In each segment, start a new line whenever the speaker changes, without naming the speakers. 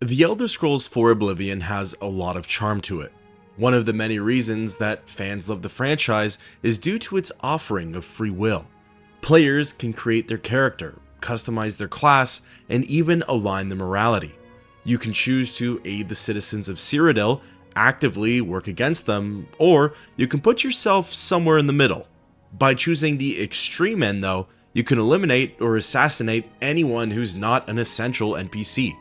The Elder Scrolls IV Oblivion has a lot of charm to it. One of the many reasons that fans love the franchise is due to its offering of free will. Players can create their character, customize their class, and even align the morality. You can choose to aid the citizens of Cyrodiil, actively work against them, or you can put yourself somewhere in the middle. By choosing the extreme end though, you can eliminate or assassinate anyone who's not an essential NPC.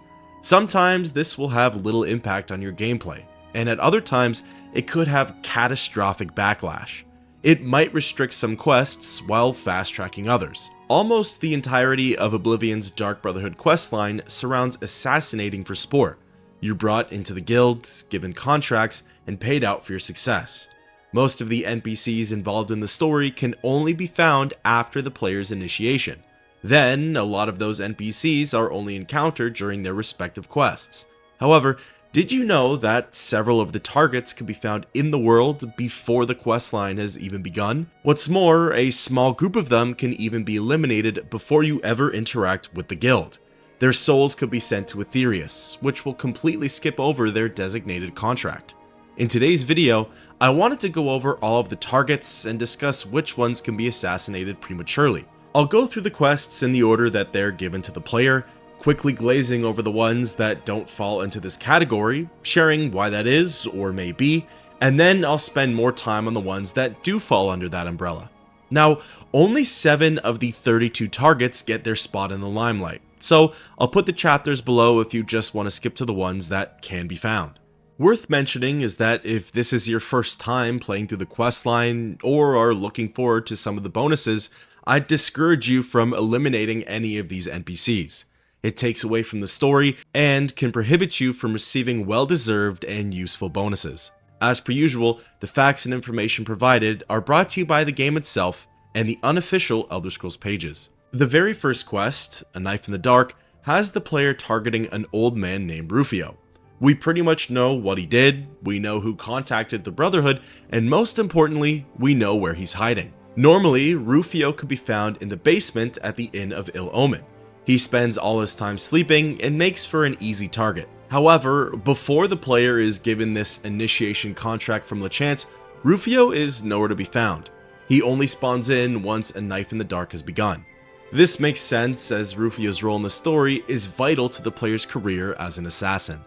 Sometimes this will have little impact on your gameplay, and at other times it could have catastrophic backlash. It might restrict some quests while fast-tracking others. Almost the entirety of Oblivion's Dark Brotherhood questline surrounds assassinating for sport. You're brought into the guild, given contracts, and paid out for your success. Most of the NPCs involved in the story can only be found after the player's initiation. Then, a lot of those NPCs are only encountered during their respective quests. However, did you know that several of the targets can be found in the world before the questline has even begun? What's more, a small group of them can even be eliminated before you ever interact with the guild. Their souls could be sent to Aetherius, which will completely skip over their designated contract. In today's video, I wanted to go over all of the targets and discuss which ones can be assassinated prematurely. I'll go through the quests in the order that they're given to the player, quickly glazing over the ones that don't fall into this category, sharing why that is or may be, and then I'll spend more time on the ones that do fall under that umbrella. Now, only 7 of the 32 targets get their spot in the limelight, so I'll put the chapters below if you just want to skip to the ones that can be found. Worth mentioning is that if this is your first time playing through the questline or are looking forward to some of the bonuses, I'd discourage you from eliminating any of these NPCs. It takes away from the story and can prohibit you from receiving well-deserved and useful bonuses. As per usual, the facts and information provided are brought to you by the game itself and the unofficial Elder Scrolls pages. The very first quest, A Knife in the Dark, has the player targeting an old man named Rufio. We pretty much know what he did, we know who contacted the Brotherhood, and most importantly, we know where he's hiding. Normally, Rufio could be found in the basement at the Inn of Ill Omen. He spends all his time sleeping and makes for an easy target. However, before the player is given this initiation contract from LeChance, Rufio is nowhere to be found. He only spawns in once A Knife in the Dark has begun. This makes sense as Rufio's role in the story is vital to the player's career as an assassin.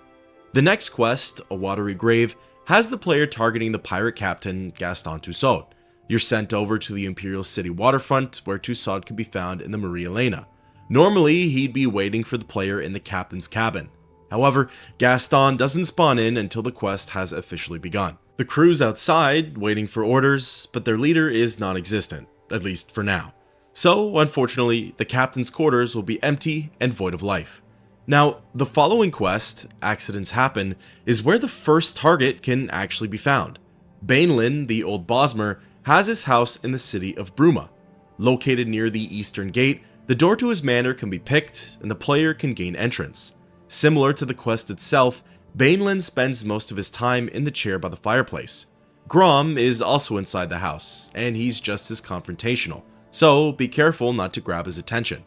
The next quest, A Watery Grave, has the player targeting the pirate captain Gaston Tussaud. You're sent over to the Imperial City waterfront where Tussaud can be found in the Maria Elena. Normally, he'd be waiting for the player in the captain's cabin. However, Gaston doesn't spawn in until the quest has officially begun. The crew's outside, waiting for orders, but their leader is non-existent, at least for now. So, unfortunately, the captain's quarters will be empty and void of life. Now, the following quest, Accidents Happen, is where the first target can actually be found. Baenlin, the old Bosmer, has his house in the city of Bruma. Located near the eastern gate, the door to his manor can be picked, and the player can gain entrance. Similar to the quest itself, Baenlin spends most of his time in the chair by the fireplace. Grom is also inside the house, and he's just as confrontational, so be careful not to grab his attention.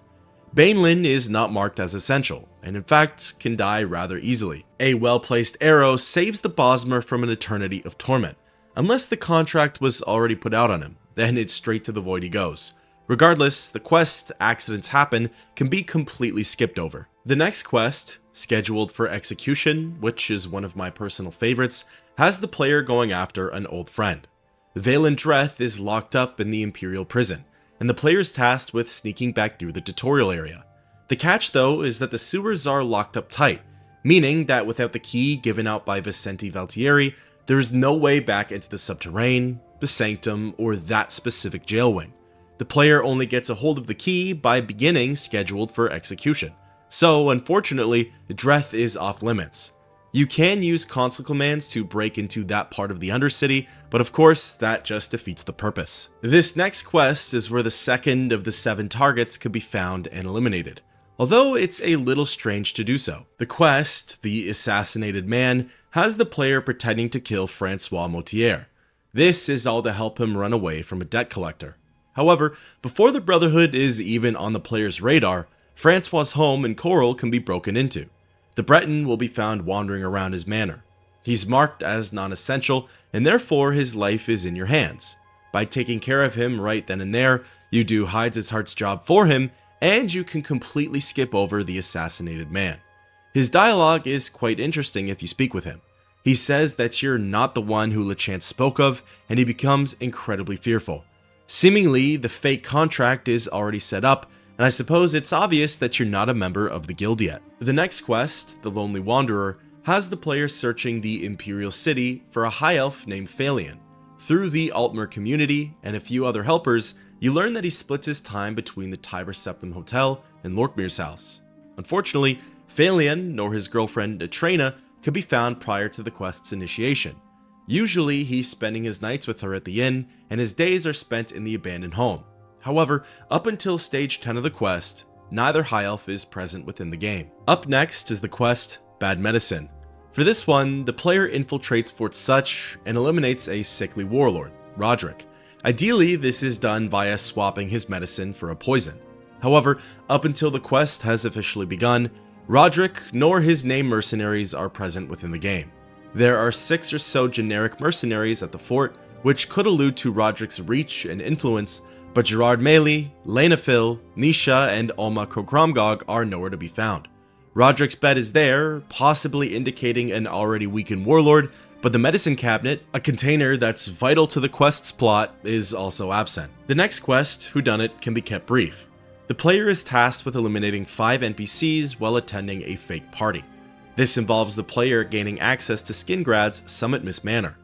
Baenlin is not marked as essential, and in fact can die rather easily. A well-placed arrow saves the Bosmer from an eternity of torment. Unless the contract was already put out on him, then it's straight to the void he goes. Regardless, the quest, Accidents Happen, can be completely skipped over. The next quest, scheduled for execution, which is one of my personal favorites, has the player going after an old friend. Valen Dreth is locked up in the Imperial prison, and the player is tasked with sneaking back through the tutorial area. The catch though is that the sewers are locked up tight, meaning that without the key given out by Vicente Valtieri, there is no way back into the subterrane, the sanctum, or that specific jail wing. The player only gets a hold of the key by beginning scheduled for execution. So, unfortunately, Dreth is off limits. You can use console commands to break into that part of the Undercity, but of course, that just defeats the purpose. This next quest is where the second of the 7 targets could be found and eliminated, although it's a little strange to do so. The quest, The Assassinated Man, has the player pretending to kill Francois Motierre. This is all to help him run away from a debt collector. However, before the Brotherhood is even on the player's radar, Francois' home in Coral can be broken into. The Breton will be found wandering around his manor. He's marked as non-essential, and therefore his life is in your hands. By taking care of him right then and there, you do Hides-His-Heart's job for him, and you can completely skip over the assassinated man. His dialogue is quite interesting if you speak with him. He says that you're not the one who LeChance spoke of, and he becomes incredibly fearful. Seemingly, the fake contract is already set up, and I suppose it's obvious that you're not a member of the guild yet. The next quest, The Lonely Wanderer, has the player searching the Imperial City for a high elf named Faelian. Through the Altmer community and a few other helpers, you learn that he splits his time between the Tiber Septim Hotel and Lorkmir's house. Unfortunately, Faelian, nor his girlfriend Atrena, could be found prior to the quest's initiation. Usually, he's spending his nights with her at the inn, and his days are spent in the abandoned home. However, up until stage 10 of the quest, neither high elf is present within the game. Up next is the quest Bad Medicine. For this one, the player infiltrates Fort Such and eliminates a sickly warlord, Roderick. Ideally, this is done via swapping his medicine for a poison. However, up until the quest has officially begun, Roderick nor his named mercenaries are present within the game. There are 6 or so generic mercenaries at the fort, which could allude to Roderick's reach and influence, but Gerard Maley, Lena Phil, Nisha, and Alma Krogramgog are nowhere to be found. Roderick's bed is there, possibly indicating an already weakened warlord, but the medicine cabinet, a container that's vital to the quest's plot, is also absent. The next quest, Whodunnit, can be kept brief. The player is tasked with eliminating 5 NPCs while attending a fake party. This involves the player gaining access to Skingrad's Summit Miss Manor.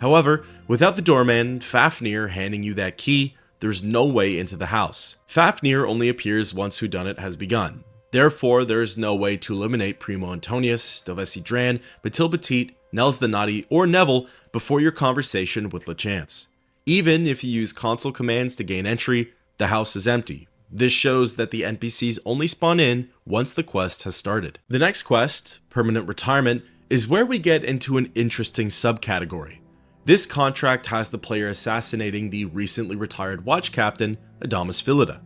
However, without the doorman, Fafnir, handing you that key, there's no way into the house. Fafnir only appears once Whodunnit has begun. Therefore, there is no way to eliminate Primo Antonius, Delvesi Dran, Batil Petit, Nels the Naughty, or Neville before your conversation with LeChance. Even if you use console commands to gain entry, the house is empty. This shows that the NPCs only spawn in once the quest has started. The next quest, Permanent Retirement, is where we get into an interesting subcategory. This contract has the player assassinating the recently retired watch captain, Adamus Phillida.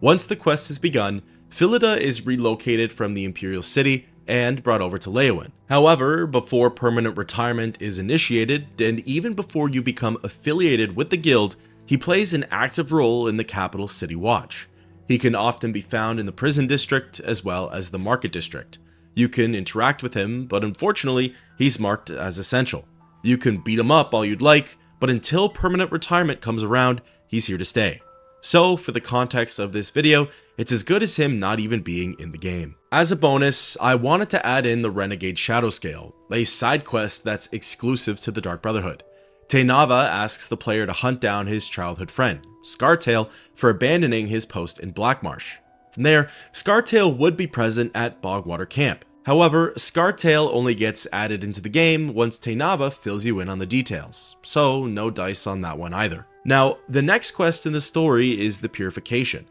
Once the quest has begun, Phillida is relocated from the Imperial City and brought over to Leyawiin. However, before permanent retirement is initiated, and even before you become affiliated with the guild, he plays an active role in the capital city watch. He can often be found in the prison district as well as the market district. You can interact with him, but unfortunately, he's marked as essential. You can beat him up all you'd like, but until permanent retirement comes around, he's here to stay. So, for the context of this video, it's as good as him not even being in the game. As a bonus, I wanted to add in the Renegade Shadow Scale, a side quest that's exclusive to the Dark Brotherhood. Tainava asks the player to hunt down his childhood friend, Scartail, for abandoning his post in Blackmarsh. From there, Scartail would be present at Bogwater Camp. However, Scartail only gets added into the game once Tainava fills you in on the details, so no dice on that one either. Now, the next quest in the story is the Purification.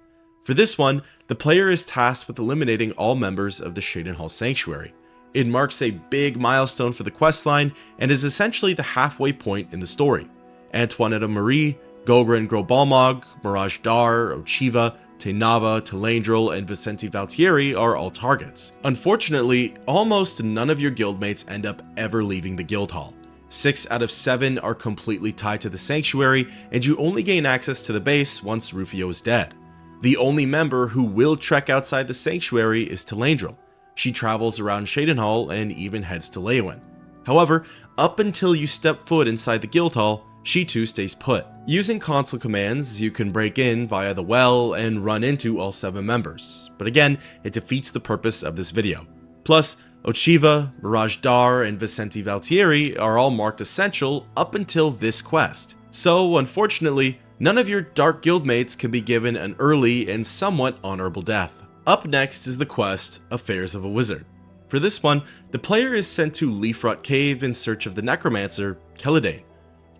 For this one, the player is tasked with eliminating all members of the Shaleez Sanctuary. It marks a big milestone for the questline and is essentially the halfway point in the story. Antoinette Marie, Gogren Grobalmog, Mirage Dar, Ochiva, Tainava, Telandril, and Vicente Valtieri are all targets. Unfortunately, almost none of your guildmates end up ever leaving the guild hall. 6 out of 7 are completely tied to the sanctuary, and you only gain access to the base once Rufio is dead. The only member who will trek outside the sanctuary is Telandril. She travels around Shadenhall and even heads to Leyawiin. However, up until you step foot inside the guild hall, she too stays put. Using console commands, you can break in via the well and run into all 7 members, but again, it defeats the purpose of this video. Plus, Ochiva, Mirage Dar, and Vicente Valtieri are all marked essential up until this quest. So, unfortunately, none of your Dark Guildmates can be given an early and somewhat honorable death. Up next is the quest, Affairs of a Wizard. For this one, the player is sent to Leafrot Cave in search of the necromancer, Celedaen.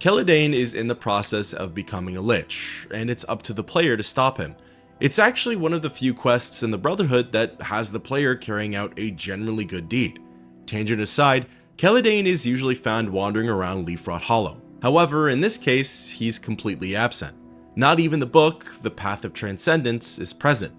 Celedaen is in the process of becoming a lich, and it's up to the player to stop him. It's actually one of the few quests in the Brotherhood that has the player carrying out a generally good deed. Tangent aside, Celedaen is usually found wandering around Leafrot Hollow. However, in this case, he's completely absent. Not even the book, The Path of Transcendence, is present.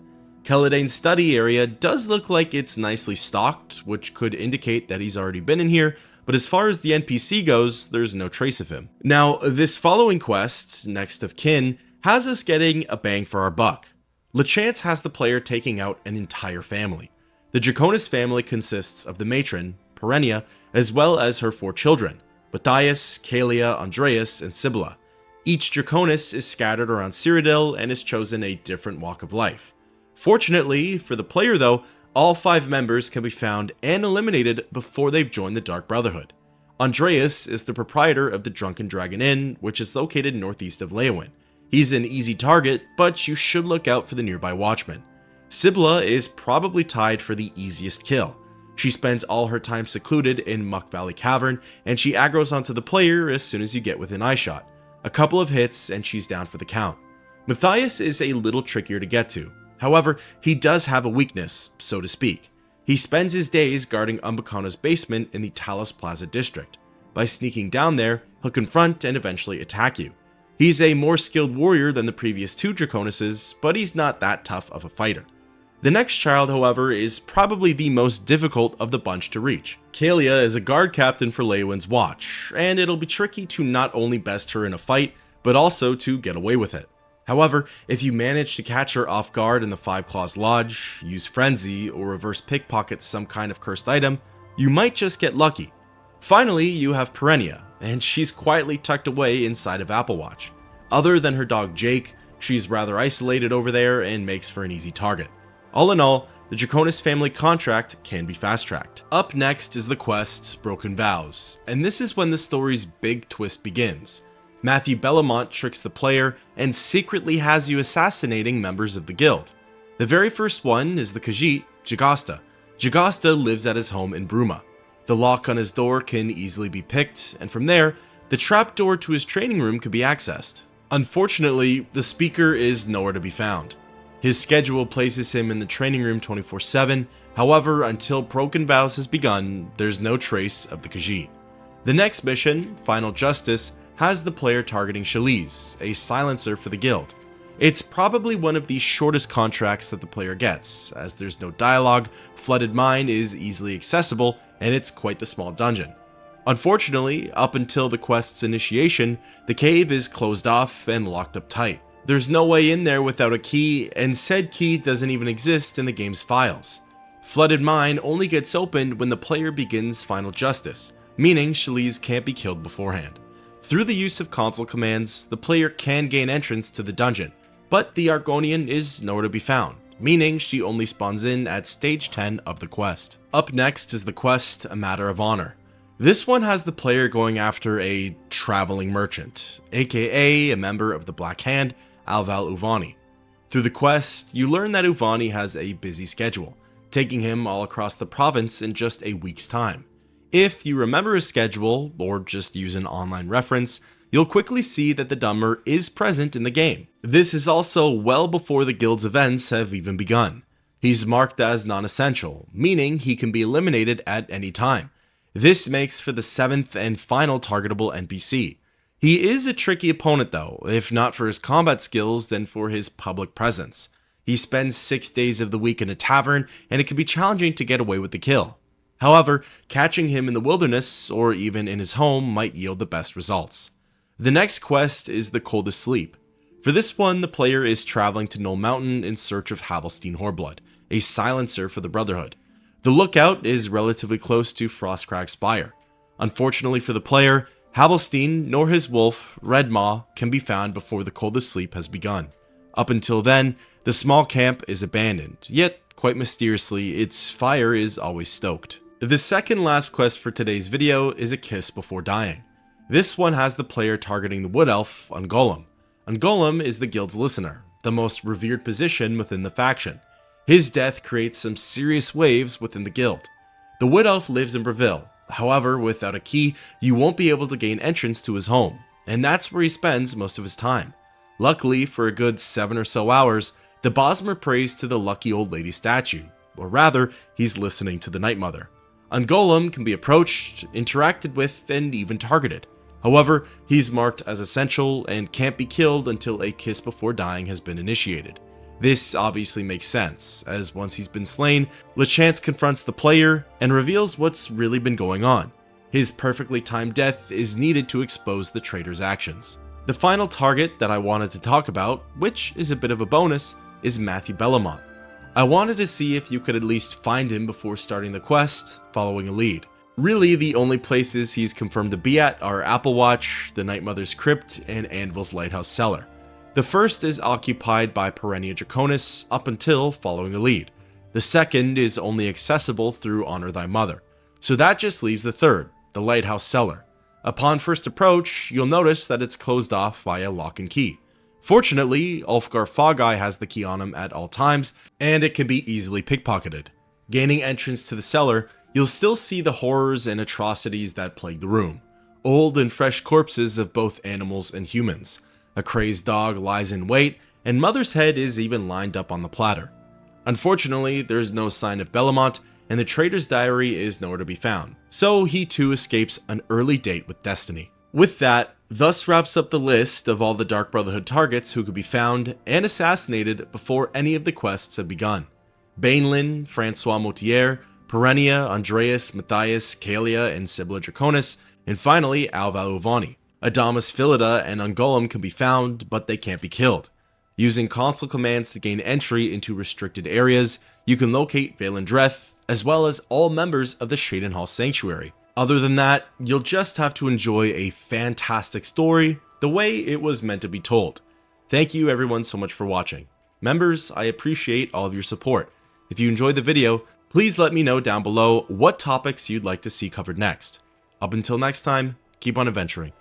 Celedaen's study area does look like it's nicely stocked, which could indicate that he's already been in here, but as far as the NPC goes, there's no trace of him. Now, this following quest, Next of Kin, has us getting a bang for our buck. LeChance has the player taking out an entire family. The Draconis family consists of the matron, Perennia, as well as her 4 children, Matthias, Kalia, Andreas, and Sibylla. Each Draconis is scattered around Cyrodiil and has chosen a different walk of life. Fortunately for the player though, all 5 members can be found and eliminated before they've joined the Dark Brotherhood. Andreas is the proprietor of the Drunken Dragon Inn, which is located northeast of Leyawiin. He's an easy target, but you should look out for the nearby watchmen. Sibylla is probably tied for the easiest kill. She spends all her time secluded in Muck Valley Cavern, and she aggroes onto the player as soon as you get within eyeshot. A couple of hits and she's down for the count. Matthias is a little trickier to get to. However, he does have a weakness, so to speak. He spends his days guarding Umbacano's basement in the Talos Plaza district. By sneaking down there, he'll confront and eventually attack you. He's a more skilled warrior than the previous 2 Draconises, but he's not that tough of a fighter. The next child, however, is probably the most difficult of the bunch to reach. Kalia is a guard captain for Leyawiin's watch, and it'll be tricky to not only best her in a fight, but also to get away with it. However, if you manage to catch her off guard in the Five Claws Lodge, use Frenzy, or reverse pickpocket some kind of cursed item, you might just get lucky. Finally, you have Perennia, and she's quietly tucked away inside of Applewatch. Other than her dog Jake, she's rather isolated over there and makes for an easy target. All in all, the Draconis family contract can be fast-tracked. Up next is the quest Broken Vows, and this is when the story's big twist begins. Mathieu Bellamont tricks the player and secretly has you assassinating members of the guild. The very first one is the Khajiit, Jagasta. Jagasta lives at his home in Bruma. The lock on his door can easily be picked, and from there, the trapdoor to his training room can be accessed. Unfortunately, the speaker is nowhere to be found. His schedule places him in the training room 24/7, however, until Broken Vows has begun, there's no trace of the Khajiit. The next mission, Final Justice, has the player targeting Shaleez, a silencer for the guild. It's probably one of the shortest contracts that the player gets, as there's no dialogue, Flooded Mine is easily accessible, and it's quite the small dungeon. Unfortunately, up until the quest's initiation, the cave is closed off and locked up tight. There's no way in there without a key, and said key doesn't even exist in the game's files. Flooded Mine only gets opened when the player begins Final Justice, meaning Shaleez can't be killed beforehand. Through the use of console commands, the player can gain entrance to the dungeon, but the Argonian is nowhere to be found, meaning she only spawns in at stage 10 of the quest. Up next is the quest A Matter of Honor. This one has the player going after a traveling merchant, aka a member of the Black Hand, Alval Uvani. Through the quest, you learn that Uvani has a busy schedule, taking him all across the province in just a week's time. If you remember his schedule, or just use an online reference, you'll quickly see that the Dummer is present in the game. This is also well before the guild's events have even begun. He's marked as non-essential, meaning he can be eliminated at any time. This makes for the 7th and final targetable NPC. He is a tricky opponent though, if not for his combat skills, then for his public presence. He spends 6 days of the week in a tavern, and it can be challenging to get away with the kill. However, catching him in the wilderness, or even in his home, might yield the best results. The next quest is the Coldest Sleep. For this one, the player is traveling to Knoll Mountain in search of Havilstein Hoar-Blood, a silencer for the Brotherhood. The lookout is relatively close to Frostcrag Spire. Unfortunately for the player, Havilstein nor his wolf, Redmaw, can be found before the Coldest Sleep has begun. Up until then, the small camp is abandoned, yet, quite mysteriously, its fire is always stoked. The second last quest for today's video is A Kiss Before Dying. This one has the player targeting the wood elf, Ungolim. Ungolim is the guild's listener, the most revered position within the faction. His death creates some serious waves within the guild. The wood elf lives in Breville, however, without a key, you won't be able to gain entrance to his home, and that's where he spends most of his time. Luckily, for a good 7 or so hours, the Bosmer prays to the lucky old lady statue, or rather, he's listening to the Night Mother. Ungolim can be approached, interacted with, and even targeted. However, he's marked as essential and can't be killed until A Kiss Before Dying has been initiated. This obviously makes sense, as once he's been slain, LeChance confronts the player and reveals what's really been going on. His perfectly timed death is needed to expose the traitor's actions. The final target that I wanted to talk about, which is a bit of a bonus, is Mathieu Bellamont. I wanted to see if you could at least find him before starting the quest, following a lead. Really, the only places he's confirmed to be at are Applewatch, the Night Mother's Crypt, and Anvil's Lighthouse Cellar. The first is occupied by Perennia Draconis up until following a lead. The second is only accessible through Honor Thy Mother. So that just leaves the third, the Lighthouse Cellar. Upon first approach, you'll notice that it's closed off via lock and key. Fortunately, Ulfgar Fogeye has the key on him at all times, and it can be easily pickpocketed. Gaining entrance to the cellar, you'll still see the horrors and atrocities that plague the room. Old and fresh corpses of both animals and humans. A crazed dog lies in wait, and Mother's head is even lined up on the platter. Unfortunately, there's no sign of Bellamont, and the traitor's diary is nowhere to be found, so he too escapes an early date with destiny. With that, thus wraps up the list of all the Dark Brotherhood targets who could be found and assassinated before any of the quests have begun. Baenlin, Francois Motierre, Perennia, Andreas, Matthias, Kalia, and Sibylla Draconis, and finally Alval Uvani. Adamus Phillida and Ungolim can be found, but they can't be killed. Using console commands to gain entry into restricted areas, you can locate Valen Dreth, as well as all members of the Shaleez Hall Sanctuary. Other than that, you'll just have to enjoy a fantastic story the way it was meant to be told. Thank you everyone so much for watching. Members, I appreciate all of your support. If you enjoyed the video, please let me know down below what topics you'd like to see covered next. Up until next time, keep on adventuring.